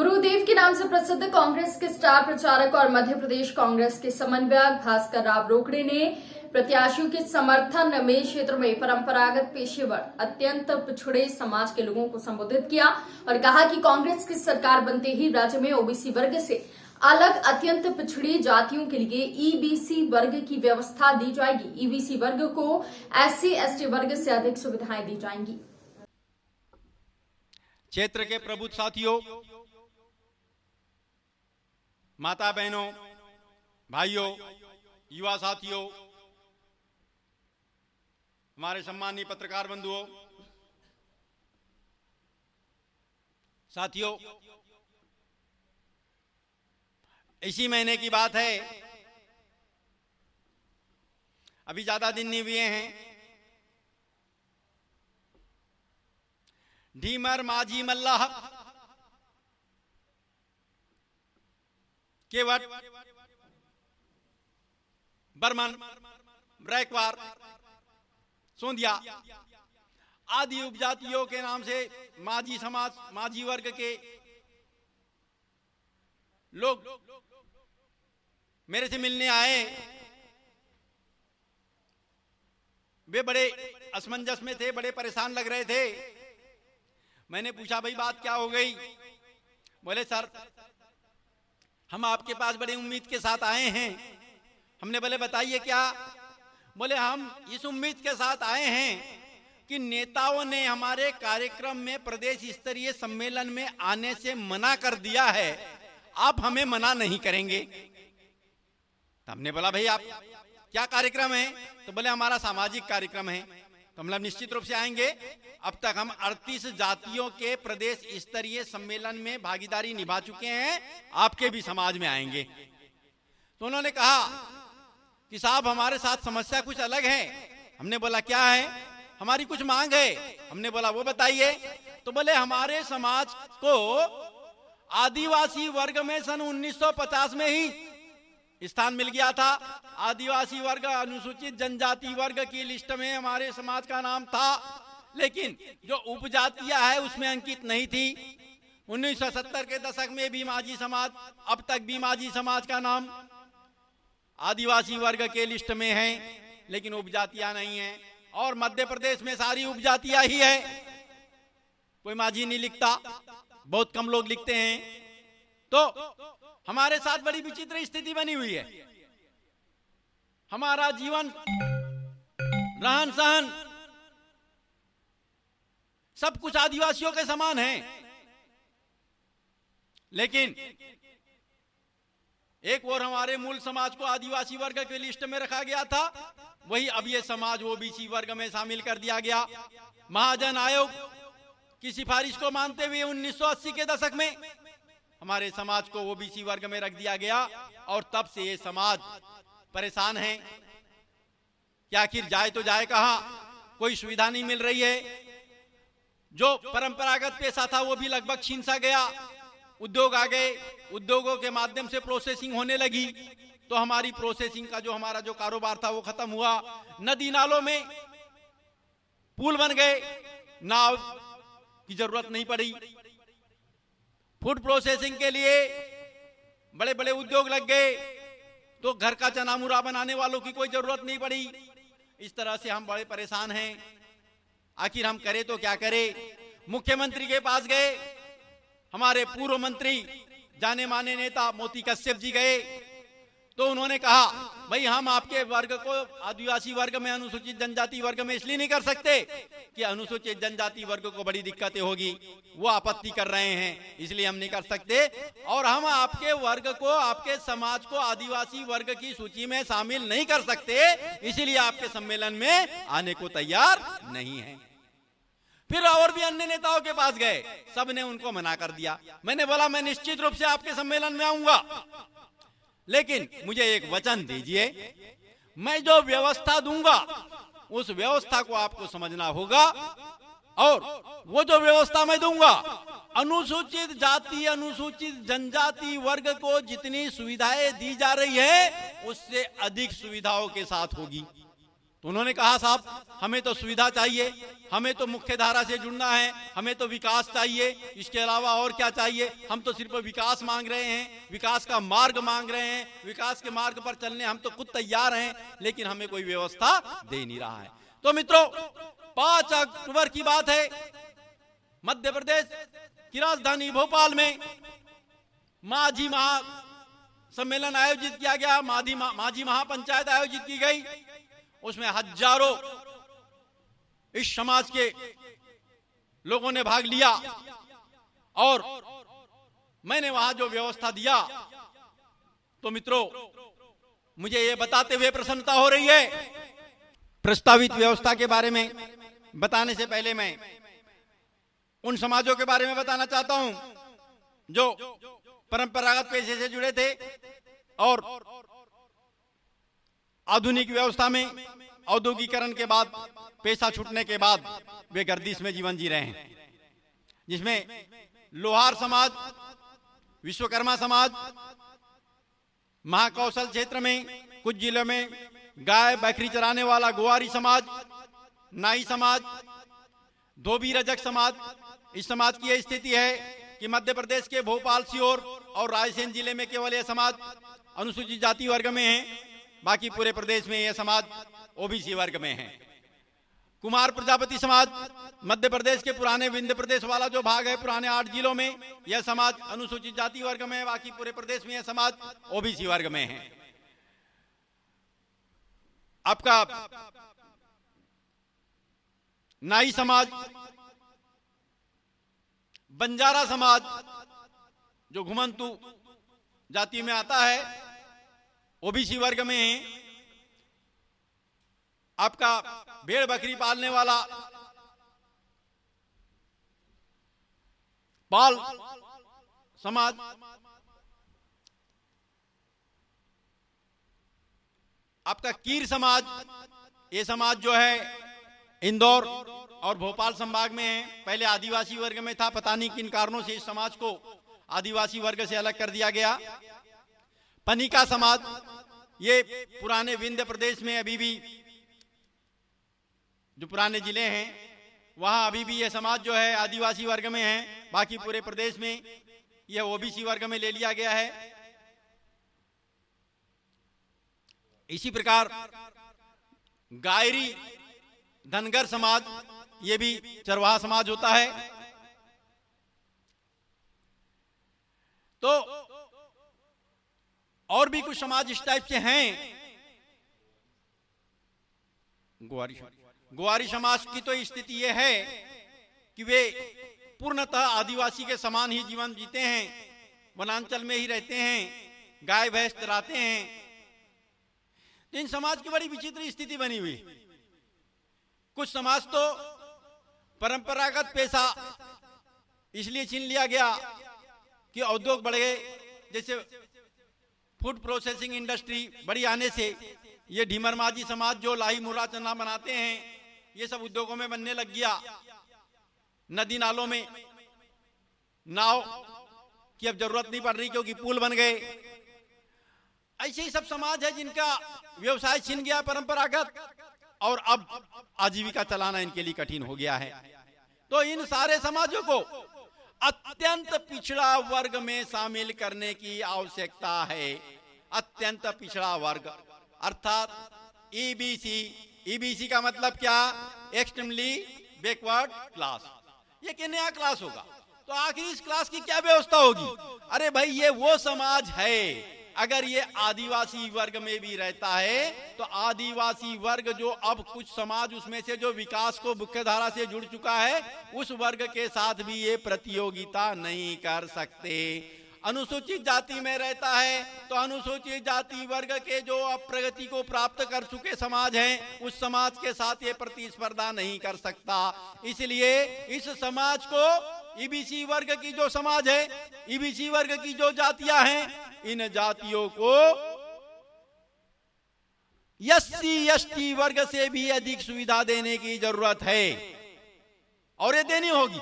गुरुदेव के नाम से प्रसिद्ध कांग्रेस के स्टार प्रचारक और मध्य प्रदेश कांग्रेस के समन्वयक भास्कर राव रोकड़े ने प्रत्याशियों के समर्थन में क्षेत्र में परंपरागत पेशेवर अत्यंत पिछड़े समाज के लोगों को संबोधित किया और कहा कि कांग्रेस की सरकार बनते ही राज्य में ओबीसी वर्ग से अलग अत्यंत पिछड़ी जातियों के लिए ईबीसी वर्ग की व्यवस्था दी जाएगी। ईबीसी वर्ग को एससी एसटी वर्ग से अधिक सुविधाएं दी जाएंगी। क्षेत्र के प्रबुद्ध साथियों, माता बहनों, भाइयों, युवा साथियों, हमारे सम्मानीय पत्रकार बंधुओं, साथियों, इसी महीने की बात है, अभी ज्यादा दिन नहीं हुए हैं, ढीमर माझी मल्लाह केवट बर्मन ब्रैकवार सोंदिया आदि उपजातियों के नाम से माझी समाज, माझी वर्ग के लोग मेरे से मिलने आए। वे बड़े असमंजस में थे, बड़े परेशान लग रहे थे। मैंने पूछा, भाई बात क्या हो गई? बोले, सर हम आपके पास बड़ी उम्मीद के साथ आए हैं। हमने बोले, बताइए क्या? बोले, हम इस उम्मीद के साथ आए हैं कि नेताओं ने हमारे कार्यक्रम में प्रदेश स्तरीय सम्मेलन में आने से मना कर दिया है, आप हमें मना नहीं करेंगे। तो हमने बोला, भाई आप क्या कार्यक्रम है? तो बोले, हमारा सामाजिक कार्यक्रम है। तो हम निश्चित रूप से आएंगे। अब तक हम 38 जातियों के प्रदेश स्तरीय सम्मेलन में भागीदारी निभा चुके हैं, आपके भी समाज में आएंगे। तो उन्होंने कहा कि साहब हमारे साथ समस्या कुछ अलग है। हमने बोला, क्या है? हमारी कुछ मांग है। हमने बोला, वो बताइए। तो बोले, हमारे समाज को आदिवासी वर्ग में सन 1950 में ही स्थान मिल गया था। आदिवासी वर्ग अनुसूचित जनजाति वर्ग की लिस्ट में हमारे समाज का नाम था, लेकिन जो उपजातियां है उसमें अंकित नहीं थी। 1970 के दशक में भी माझी समाज, अब तक भी माझी समाज का नाम आदिवासी वर्ग के लिस्ट में है, लेकिन उपजातियां नहीं है। और मध्य प्रदेश में सारी उपजातियां ही है, कोई माझी नहीं लिखता, बहुत कम लोग लिखते हैं। तो हमारे साथ बड़ी विचित्र स्थिति बनी हुई है। हमारा जीवन, रहन सहन, सब कुछ आदिवासियों के समान है, लेकिन एक और हमारे मूल समाज को आदिवासी वर्ग के लिस्ट में रखा गया था, वही अब ये समाज ओबीसी वर्ग में शामिल कर दिया गया। महाजन आयोग की सिफारिश को मानते हुए 1980 के दशक में हमारे समाज को ओबीसी वर्ग में रख दिया गया, और तब से ये समाज परेशान है कि आखिर जाए तो जाए कहां? कोई सुविधा नहीं मिल रही है। जो परंपरागत पेशा था वो भी लगभग छीन सा गया। उद्योग आ गए, उद्योगों के माध्यम से प्रोसेसिंग होने लगी, तो हमारी प्रोसेसिंग का जो हमारा जो कारोबार था वो खत्म हुआ। नदी नालों में पुल बन गए, नाव की जरूरत नहीं पड़ी। फूड प्रोसेसिंग के लिए बड़े बड़े उद्योग लग गए, तो घर का चना मुरा बनाने वालों की कोई जरूरत नहीं पड़ी। इस तरह से हम बड़े परेशान हैं। आखिर हम करें तो क्या करें? मुख्यमंत्री के पास गए, हमारे पूर्व मंत्री जाने माने नेता मोती कश्यप जी गए, तो उन्होंने कहा, भाई हम आपके वर्ग को आदिवासी वर्ग में, अनुसूचित जनजाति वर्ग में इसलिए नहीं कर सकते कि अनुसूचित जनजाति वर्ग को बड़ी दिक्कतें होगी, वो आपत्ति कर रहे हैं, इसलिए हम नहीं कर सकते। और हम आपके वर्ग को, आपके समाज को आदिवासी वर्ग की सूची में शामिल नहीं कर सकते, इसीलिए आपके सम्मेलन में आने को तैयार नहीं है। फिर और भी अन्य नेताओं के पास गए, सबने उनको मना कर दिया। मैंने बोला, मैं निश्चित रूप से आपके सम्मेलन में आऊंगा, लेकिन मुझे एक वचन दीजिए, मैं जो व्यवस्था दूंगा उस व्यवस्था को आपको समझना होगा, और वो जो व्यवस्था मैं दूंगा, अनुसूचित जाति, अनुसूचित जनजाति वर्ग को जितनी सुविधाएं दी जा रही है उससे अधिक सुविधाओं के साथ होगी। तो उन्होंने कहा साहब हमें तो सुविधा चाहिए, हमें तो मुख्य धारा से जुड़ना है, हमें तो विकास चाहिए, इसके अलावा और क्या चाहिए, हम तो सिर्फ विकास मांग रहे हैं, विकास का मार्ग मांग रहे हैं, विकास के मार्ग पर चलने हम तो खुद तैयार हैं, लेकिन हमें कोई व्यवस्था दे नहीं रहा है। तो मित्रों 5 अक्टूबर की बात है, मध्य प्रदेश की राजधानी भोपाल में माझी सम्मेलन आयोजित किया गया, माझी महापंचायत आयोजित की गई। उसमें हजारों इस समाज के लोगों ने भाग लिया और मैंने वहां जो व्यवस्था दिया, तो मित्रों मुझे ये बताते हुए प्रसन्नता हो रही है। प्रस्तावित व्यवस्था के बारे में बताने से पहले मैं उन समाजों के बारे में बताना चाहता हूं जो परंपरागत पेशे से जुड़े थे और आधुनिक व्यवस्था में औद्योगिकरण के बाद, पेशा छूटने के बाद वे गर्दिश में जीवन जी रहे हैं, जिसमें लोहार समाज, विश्वकर्मा समाज, महाकौशल क्षेत्र में कुछ जिलों में गाय बकरी चराने वाला गोवारी समाज, नाई समाज, धोबी रजक समाज। इस समाज की यह स्थिति है कि मध्य प्रदेश के भोपाल, सीहोर और रायसेन जिले में केवल यह समाज अनुसूचित जाति वर्ग में है, बाकी पूरे प्रदेश में यह समाज ओबीसी वर्ग में है। कुमार प्रजापति समाज मध्य प्रदेश के पुराने विंध्य प्रदेश वाला जो भाग है, पुराने 8 जिलों में यह समाज अनुसूचित जाति वर्ग में है, बाकी पूरे प्रदेश में यह समाज ओबीसी वर्ग में है। आपका नाई समाज, बंजारा समाज जो घुमंतु जाति में आता है, ओबीसी वर्ग में है। आपका भेड़ बकरी पालने वाला पाल समाज, आपका कीर समाज, ये समाज जो है इंदौर और भोपाल संभाग में है। पहले आदिवासी वर्ग में था, पता नहीं किन कारणों से इस समाज को आदिवासी वर्ग से अलग कर दिया गया। पनिका समाज, ये पुराने विंध्य प्रदेश में अभी भी जो पुराने जिले हैं वहां अभी भी यह समाज जो है आदिवासी वर्ग में है, बाकी पूरे प्रदेश में यह ओबीसी वर्ग में ले लिया गया है। इसी प्रकार गायरी धनगर समाज, ये भी चरवाहा समाज होता है। तो और भी कुछ समाज इस टाइप से हैं। ग्वारी समाज की तो स्थिति यह है कि वे पूर्णतः आदिवासी के समान ही जीवन जीते हैं, वनांचल में ही रहते हैं, गाय भैंस चराते हैं। इन समाज की बड़ी विचित्र स्थिति बनी हुई। कुछ समाज तो परंपरागत पेशा इसलिए छीन लिया गया कि उद्योग बढ़ गए, जैसे फूड प्रोसेसिंग इंडस्ट्री बड़ी आने से ये ढीमर माझी समाज जो लाही मुर्रा चना बनाते हैं, ये सब उद्योगों में बनने लग गया। नदी नालों में नाव की अब जरूरत नहीं पड़ रही क्योंकि पुल बन गए। ऐसे ही सब समाज है जिनका व्यवसाय छिन गया परंपरागत, और अब आजीविका चलाना इनके लिए कठिन हो गया है। तो इन सारे समाजों को अत्यंत पिछड़ा वर्ग में शामिल करने की आवश्यकता है। अत्यंत पिछड़ा वर्ग अर्थात ईबीसी। ईबीसी का मतलब क्या? Extremely backward class. ये क्या नया क्लास होगा? तो आखिर इस क्लास की क्या व्यवस्था होगी? अरे भाई, ये वो समाज है, अगर ये आदिवासी वर्ग में भी रहता है तो आदिवासी वर्ग जो अब कुछ समाज उसमें से जो विकास को मुख्य धारा से जुड़ चुका है, उस वर्ग के साथ भी ये प्रतियोगिता नहीं कर सकते। अनुसूचित जाति में रहता है तो अनुसूचित जाति वर्ग के जो अब प्रगति को प्राप्त कर चुके समाज हैं, उस समाज के साथ ये प्रतिस्पर्धा नहीं कर सकता। इसलिए इस समाज को, ईबीसी वर्ग की जो समाज है, ईबीसी वर्ग की जो जातियां हैं, इन जातियों को एससी एसटी वर्ग से भी अधिक सुविधा देने की जरूरत है, और ये देनी होगी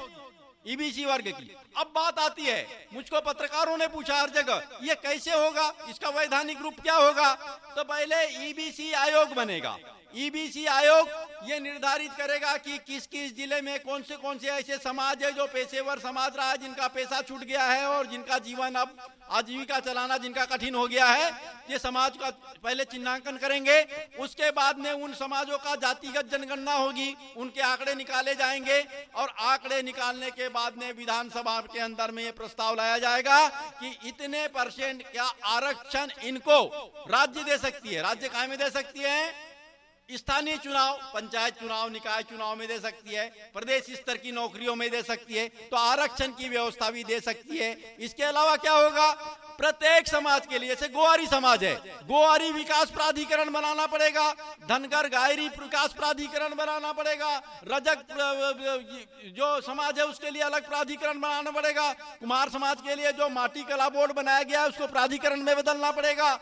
ईबीसी वर्ग की। अब बात आती है, मुझको पत्रकारों ने पूछा हर जगह, ये कैसे होगा, इसका वैधानिक रूप क्या होगा? तो पहले ईबीसी आयोग बनेगा। ईबीसी आयोग ये निर्धारित करेगा कि किस किस जिले में कौन से ऐसे समाज है जो पेशेवर समाज रहा है, जिनका पैसा छूट गया है और जिनका जीवन अब आजीविका चलाना जिनका कठिन हो गया है। ये समाज का पहले चिन्हांकन करेंगे, उसके बाद में उन समाजों का जातिगत जनगणना होगी, उनके आंकड़े निकाले जाएंगे और आंकड़े निकालने के बाद में विधानसभा के अंदर में ये प्रस्ताव लाया जाएगा कि इतने % क्या आरक्षण इनको राज्य दे सकती है। राज्य काहे में दे सकती है? स्थानीय चुनाव, पंचायत चुनाव, निकाय चुनाव में दे सकती है, प्रदेश स्तर की नौकरियों में दे सकती है, तो आरक्षण की व्यवस्था भी दे सकती है। इसके अलावा क्या होगा? प्रत्येक समाज के लिए, जैसे गोवारी समाज है, गोवारी विकास प्राधिकरण बनाना पड़ेगा, धनगर गायरी विकास प्राधिकरण बनाना पड़ेगा, रजक जो समाज है उसके लिए अलग प्राधिकरण बनाना पड़ेगा, कुमार समाज के लिए जो माटी कला बोर्ड बनाया गया है उसको प्राधिकरण में बदलना पड़ेगा,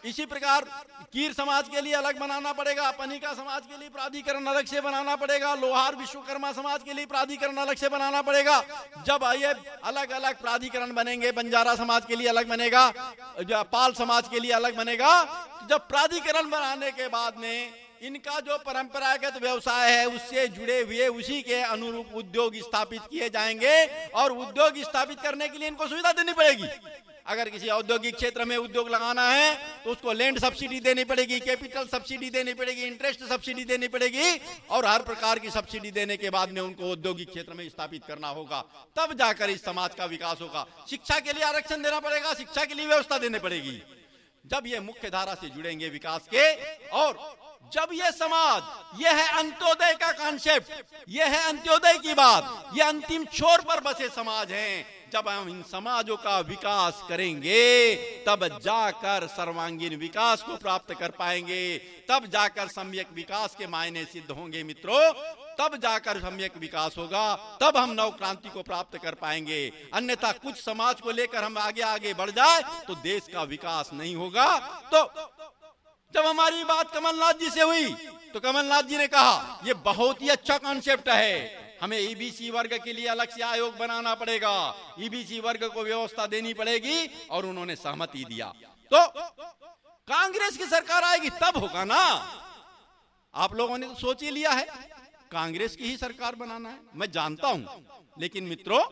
इसी प्रकार कीर समाज के लिए अलग बनाना पड़ेगा, पनिका समाज के लिए प्राधिकरण अलग से बनाना पड़ेगा, लोहार विश्वकर्मा समाज के लिए प्राधिकरण अलग से बनाना पड़ेगा। जब ये अलग अलग प्राधिकरण बनेंगे, बंजारा समाज के लिए अलग बनेगा, पाल समाज के लिए अलग बनेगा, जब प्राधिकरण बनाने के बाद में इनका जो परंपरागत व्यवसाय है उससे जुड़े हुए उसी के अनुरूप उद्योग स्थापित किए जाएंगे और उद्योग स्थापित करने के लिए इनको सुविधा देनी पड़ेगी। अगर किसी औद्योगिक क्षेत्र में उद्योग लगाना है तो उसको लैंड सब्सिडी देनी पड़ेगी, कैपिटल सब्सिडी देनी पड़ेगी, इंटरेस्ट सब्सिडी देनी पड़ेगी और हर प्रकार की सब्सिडी देने के बाद में उनको औद्योगिक क्षेत्र में स्थापित करना होगा, तब जाकर इस समाज का विकास होगा। शिक्षा के लिए आरक्षण देना पड़ेगा, शिक्षा के लिए व्यवस्था देनी पड़ेगी। जब ये मुख्य धारा से जुड़ेंगे विकास के, और जब ये समाज, ये है अंत्योदय का कॉन्सेप्ट, ये है अंत्योदय की बात, ये अंतिम छोर पर बसे समाज हैं। जब हम इन समाजों का विकास करेंगे तब जाकर सर्वांगीण विकास को प्राप्त कर पाएंगे, तब जाकर सम्यक विकास के मायने सिद्ध होंगे मित्रों, तब जाकर सम्यक विकास होगा, तब हम नव क्रांति को प्राप्त कर पाएंगे। अन्यथा कुछ समाज को लेकर हम आगे आगे बढ़ जाए तो देश का विकास नहीं होगा। तो जब हमारी बात कमलनाथ जी से हुई तो कमलनाथ जी ने कहा ये बहुत ही अच्छा कॉन्सेप्ट है, हमें ईबीसी वर्ग के लिए अलग से आयोग बनाना पड़ेगा, ईबीसी वर्ग को व्यवस्था देनी पड़ेगी, और उन्होंने सहमति दिया। तो कांग्रेस की सरकार आएगी तब होगा ना। आप लोगों ने तो सोच ही लिया है कांग्रेस की ही सरकार बनाना है, मैं जानता हूं, लेकिन मित्रों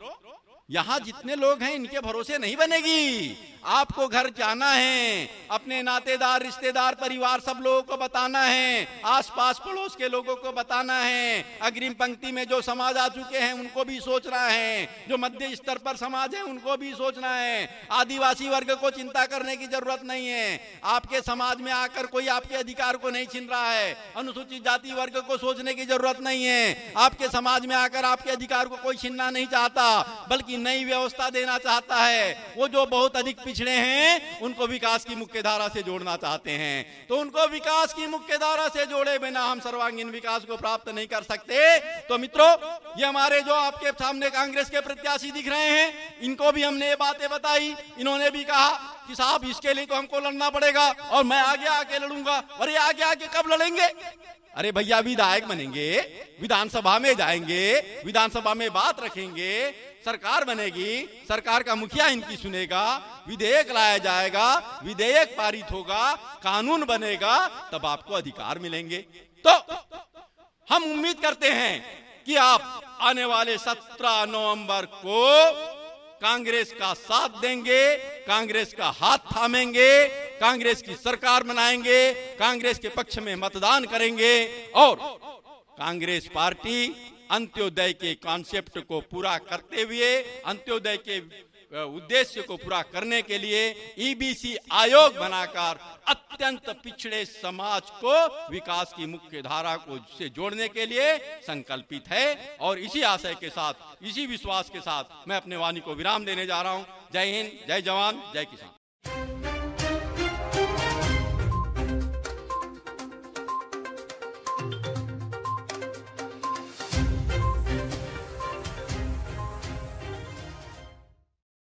यहां जितने लोग हैं इनके भरोसे नहीं बनेगी। आपको घर जाना है, अपने नातेदार, रिश्तेदार, परिवार सब लोगों को बताना है, आसपास पड़ोस के लोगों को बताना है, अग्रिम पंक्ति में जो समाज आ चुके हैं उनको भी सोचना है, जो मध्य स्तर पर समाज है उनको भी सोचना है। आदिवासी वर्ग को चिंता करने की जरूरत नहीं है, आपके समाज में आकर कोई आपके अधिकार को नहीं छीन रहा है। अनुसूचित जाति वर्ग को सोचने की जरूरत नहीं है, आपके समाज में आकर आपके अधिकार को कोई छीनना नहीं चाहता, बल्कि नई व्यवस्था देना चाहता है। वो जो बहुत अधिक पिछड़े हैं उनको विकास की मुख्य धारा से जोड़ना चाहते हैं, तो उनको विकास की मुख्य धारा से जोड़े बिना हम सर्वांगीण विकास को प्राप्त नहीं कर सकते। तो मित्रों ये हमारे जो आपके सामने कांग्रेस के प्रत्याशी दिख रहे हैं, इनको भी हमने ये बातें बताई, इन्होंने भी कहा कि साहब इसके लिए तो हमको लड़ना पड़ेगा और मैं आगे आके लड़ूंगा। अरे आगे आके कब लड़ेंगे? अरे भैया विधायक बनेंगे, विधानसभा में जाएंगे, विधानसभा में बात रखेंगे, सरकार बनेगी, सरकार का मुखिया इनकी सुनेगा, विधेयक लाया जाएगा, विधेयक पारित होगा, कानून बनेगा, तब आपको अधिकार मिलेंगे। तो हम उम्मीद करते हैं कि आप आने वाले 17 नवंबर को कांग्रेस का साथ देंगे, कांग्रेस का हाथ थामेंगे, कांग्रेस की सरकार बनाएंगे, कांग्रेस के पक्ष में मतदान करेंगे और कांग्रेस पार्टी अंत्योदय के कॉन्सेप्ट को पूरा करते हुए, अंत्योदय के उद्देश्य को पूरा करने के लिए ईबीसी आयोग बनाकर अत्यंत पिछड़े समाज को विकास की मुख्य धारा को से जोड़ने के लिए संकल्पित है। और इसी आशय के साथ, इसी विश्वास के साथ मैं अपने वाणी को विराम देने जा रहा हूं। जय हिंद, जय जवान, जय किसान।